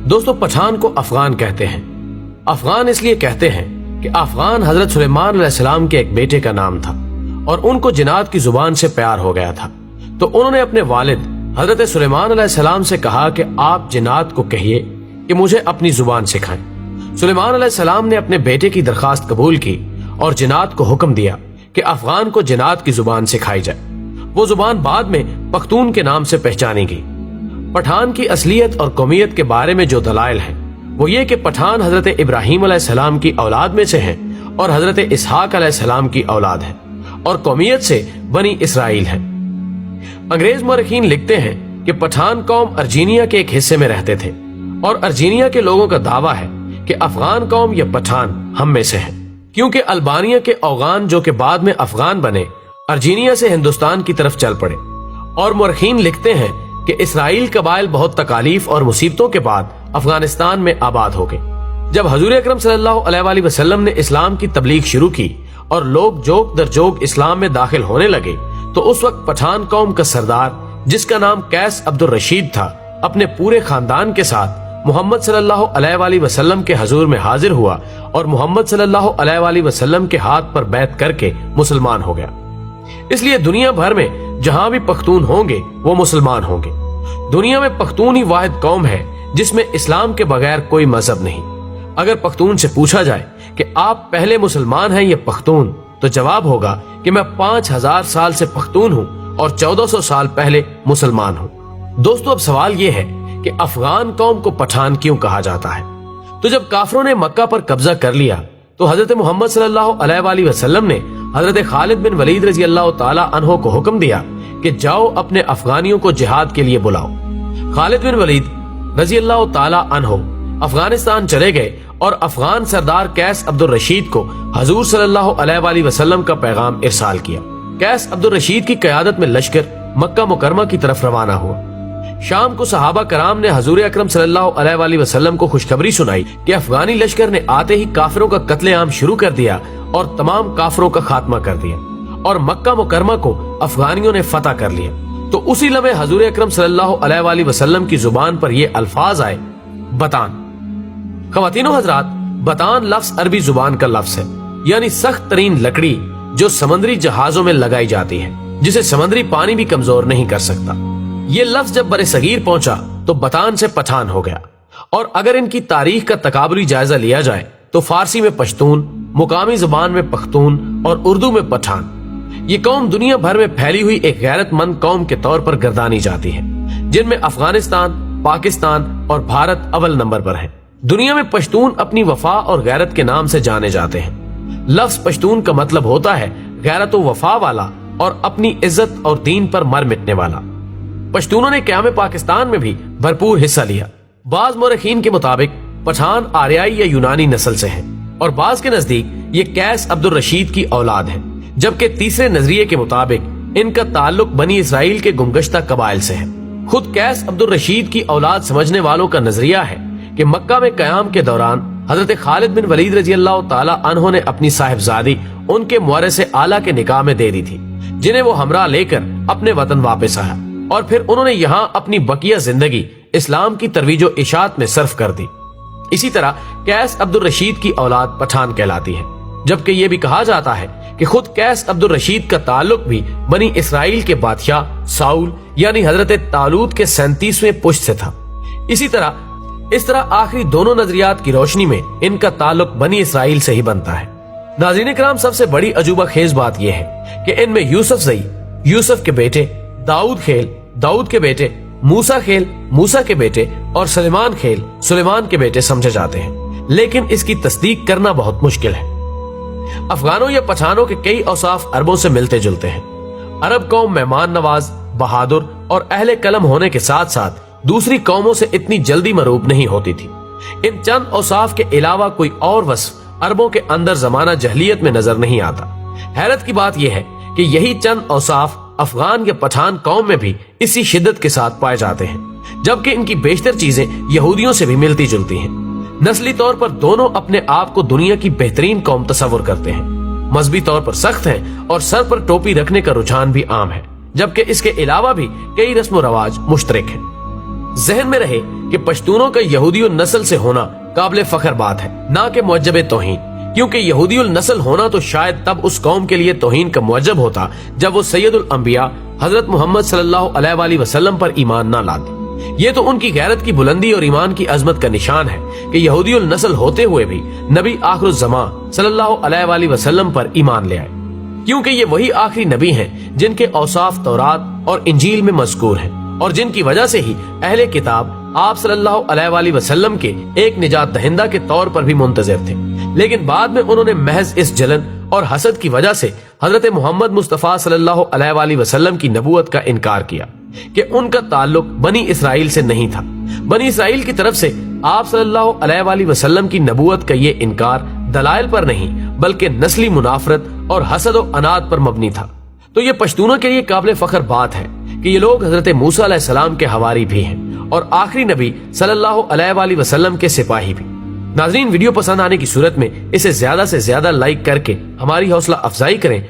دوستو پٹھان کو افغان کہتے ہیں۔ افغان اس لیے کہتے ہیں کہ افغان حضرت سلیمان علیہ السلام کے ایک بیٹے کا نام تھا اور ان کو جنات کی زبان سے پیار ہو گیا تھا، تو انہوں نے اپنے والد حضرت سلیمان علیہ السلام سے کہا کہ آپ جنات کو کہیے کہ مجھے اپنی زبان سکھائیں۔ سلیمان علیہ السلام نے اپنے بیٹے کی درخواست قبول کی اور جنات کو حکم دیا کہ افغان کو جنات کی زبان سکھائی جائے۔ وہ زبان بعد میں پختون کے نام سے پہچانی گئی۔ پٹھان کی اصلیت اور قومیت کے بارے میں جو دلائل ہیں وہ یہ کہ پٹھان حضرت ابراہیم علیہ السلام کی اولاد میں سے ہیں اور حضرت اسحاق علیہ السلام کی اولاد ہیں اور قومیت سے بنی اسرائیل ہیں۔ انگریز مورخین لکھتے ہیں کہ پٹھان قوم ارجینیا کے ایک حصے میں رہتے تھے اور ارجینیا کے لوگوں کا دعویٰ ہے کہ افغان قوم یا پٹھان ہم میں سے ہیں، کیونکہ البانیہ کے اوغان جو کہ بعد میں افغان بنے ارجینیا سے ہندوستان کی طرف چل پڑے۔ اور مورخین لکھتے ہیں کہ اسرائیل قبائل بہت تکالیف اور مصیبتوں کے بعد افغانستان میں آباد ہو گئے۔ جب حضور اکرم صلی اللہ علیہ وآلہ وسلم نے اسلام کی تبلیغ شروع کی اور لوگ جوگ در جوگ اسلام میں داخل ہونے لگے تو اس وقت پٹھان قوم کا سردار جس کا نام قیس عبد الرشید تھا اپنے پورے خاندان کے ساتھ محمد صلی اللہ علیہ وآلہ وسلم کے حضور میں حاضر ہوا اور محمد صلی اللہ علیہ وآلہ وسلم کے ہاتھ پر بیعت کر کے مسلمان ہو گیا۔ اس لیے دنیا بھر میں جہاں بھی پختون ہوں گے وہ مسلمان ہوں گے۔ دنیا میں پختون ہی واحد قوم ہے جس میں اسلام کے بغیر کوئی مذہب نہیں۔ اگر پختون سے پوچھا جائے کہ آپ پہلے مسلمان ہیں یا پختون تو جواب ہوگا کہ میں 5000 سال سے پختون ہوں اور 1400 سال پہلے مسلمان ہوں۔ دوستو اب سوال یہ ہے کہ افغان قوم کو پٹھان کیوں کہا جاتا ہے؟ تو جب کافروں نے مکہ پر قبضہ کر لیا تو حضرت محمد صلی اللہ علیہ وآلہ وسلم نے حضرت خالد بن ولید رضی اللہ تعالی عنہ کو حکم دیا کہ جاؤ اپنے افغانیوں کو جہاد کے لیے بلاؤ۔ خالد بن ولید رضی اللہ تعالی عنہ افغانستان چلے گئے اور افغان سردار قیس عبد الرشید کو حضور صلی اللہ علیہ وآلہ وسلم کا پیغام ارسال کیا۔ قیس عبد الرشید کی قیادت میں لشکر مکہ مکرمہ کی طرف روانہ ہوا۔ شام کو صحابہ کرام نے حضور اکرم صلی اللہ علیہ وآلہ وسلم کو خوشخبری سنائی کہ افغانی لشکر نے آتے ہی کافروں کا قتل عام شروع کر دیا اور تمام کافروں کا خاتمہ کر دیا اور مکہ مکرمہ کو افغانیوں نے فتح کر لیا۔ تو اسی لمحے حضور اکرم صلی اللہ علیہ وآلہ وسلم کی زبان پر یہ الفاظ آئے، بتان۔ خواتین و حضرات، بتان لفظ عربی زبان کا لفظ ہے، یعنی سخت ترین لکڑی جو سمندری جہازوں میں لگائی جاتی ہے، جسے سمندری پانی بھی کمزور نہیں کر سکتا۔ یہ لفظ جب بر صغیر پہنچا تو بتان سے پٹھان ہو گیا، اور اگر ان کی تاریخ کا تقابلی جائزہ لیا جائے تو فارسی میں پشتون، مقامی زبان میں پختون اور اردو میں پٹھان۔ یہ قوم دنیا بھر میں پھیلی ہوئی ایک غیرت مند قوم کے طور پر گردانی جاتی ہے، جن میں افغانستان، پاکستان اور بھارت اول نمبر پر ہیں۔ دنیا میں پشتون اپنی وفا اور غیرت کے نام سے جانے جاتے ہیں۔ لفظ پشتون کا مطلب ہوتا ہے غیرت و وفا والا اور اپنی عزت اور دین پر مر مٹنے والا۔ پشتونوں نے قیام پاکستان میں بھی بھرپور حصہ لیا۔ بعض مورخین کے مطابق پٹھان آریائی یا یونانی نسل سے ہیں اور بعض کے نزدیک یہ قیس عبد الرشید کی اولاد ہے، جبکہ تیسرے نظریے کے مطابق ان کا تعلق بنی اسرائیل کے گمگشتہ قبائل سے ہے۔ خود قیس عبد الرشید کی اولاد سمجھنے والوں کا نظریہ ہے کہ مکہ میں قیام کے دوران حضرت خالد بن ولید رضی اللہ تعالی عنہ نے اپنی صاحبزادی ان کے مورث اعلیٰ کے نکاح میں دے دی تھی، جنہیں وہ ہمراہ لے کر اپنے وطن واپس آیا اور پھر انہوں نے یہاں اپنی بقیہ زندگی اسلام کی ترویج و اشاعت میں صرف کر دی۔ اسی طرح قیس عبد الرشید کی اولاد پٹھان کہلاتی ہے، جبکہ یہ بھی کہا جاتا ہے کہ خود قیس عبد الرشید کا تعلق بھی بنی اسرائیل کے بادشاہ ساؤل یعنی حضرت طالوت کے 37ویں پشت سے تھا۔ اس طرح آخری دونوں نظریات کی روشنی میں ان کا تعلق بنی اسرائیل سے ہی بنتا ہے۔ ناظرین کرام، سب سے بڑی عجوبہ خیز بات یہ ہے کہ ان میں یوسف زئی، یوسف کے بیٹے، داؤد خیل، داؤد کے بیٹے، موسیٰ خیل، موسیٰ کے بیٹے اور سلیمان خیل، سلیمان کے بیٹے سمجھے جاتے ہیں، لیکن اس کی تصدیق کرنا بہت مشکل ہے۔ افغانوں یا پٹھانوں کے کئی اوصاف عربوں سے ملتے جلتے ہیں۔ عرب قوم مہمان نواز، بہادر اور اہل قلم ہونے کے ساتھ ساتھ دوسری قوموں سے اتنی جلدی مروب نہیں ہوتی تھی۔ ان چند اوصاف کے علاوہ کوئی اور وصف عربوں کے اندر زمانہ جہلیت میں نظر نہیں آتا۔ حیرت کی بات یہ ہے کہ یہی چند اوصاف افغان یا پٹھان قوم میں بھی اسی شدت کے ساتھ پائے جاتے ہیں، جبکہ ان کی بیشتر چیزیں یہودیوں سے بھی ملتی جلتی ہیں۔ نسلی طور پر دونوں اپنے آپ کو دنیا کی بہترین قوم تصور کرتے ہیں، مذہبی طور پر سخت ہیں اور سر پر ٹوپی رکھنے کا رجحان بھی عام ہے، جبکہ اس کے علاوہ بھی کئی رسم و رواج مشترک ہیں۔ ذہن میں رہے کہ پشتونوں کا یہودی النسل سے ہونا قابل فخر بات ہے، نہ کہ معجب توہین، کیونکہ یہودی النسل ہونا تو شاید تب اس قوم کے لیے توہین کا معجب ہوتا جب وہ سید الانبیاء حضرت محمد صلی اللہ علیہ وآلہ وسلم پر ایمان نہ لاتے۔ یہ تو ان کی غیرت کی بلندی اور ایمان کی عظمت کا نشان ہے کہ یہودی النسل ہوتے ہوئے بھی نبی آخر الزمان صلی اللہ علیہ وآلہ وسلم پر ایمان لے آئے، کیونکہ یہ وہی آخری نبی ہیں جن کے اوصاف تورات اور انجیل میں مذکور ہیں، اور جن کی وجہ سے ہی اہل کتاب آپ صلی اللہ علیہ وآلہ وسلم کے ایک نجات دہندہ کے طور پر بھی منتظر تھے۔ لیکن بعد میں انہوں نے محض اس جلن اور حسد کی وجہ سے حضرت محمد مصطفیٰ صلی اللہ علیہ وآلہ وسلم کی نبوت کا انکار کیا کہ ان کا تعلق بنی اسرائیل سے نہیں تھا۔ بنی اسرائیل کی طرف سے آپ صلی اللہ علیہ وآلہ وسلم کی نبوت کا یہ انکار دلائل پر نہیں بلکہ نسلی منافرت اور حسد و عناد پر مبنی تھا۔ تو یہ پشتونوں کے لیے قابل فخر بات ہے کہ یہ لوگ حضرت موسیٰ علیہ السلام کے حواری بھی ہیں اور آخری نبی صلی اللہ علیہ وآلہ وسلم کے سپاہی بھی۔ ناظرین، ویڈیو پسند آنے کی صورت میں اسے زیادہ سے زیادہ لائک کر کے ہماری حوصلہ افزائی کریں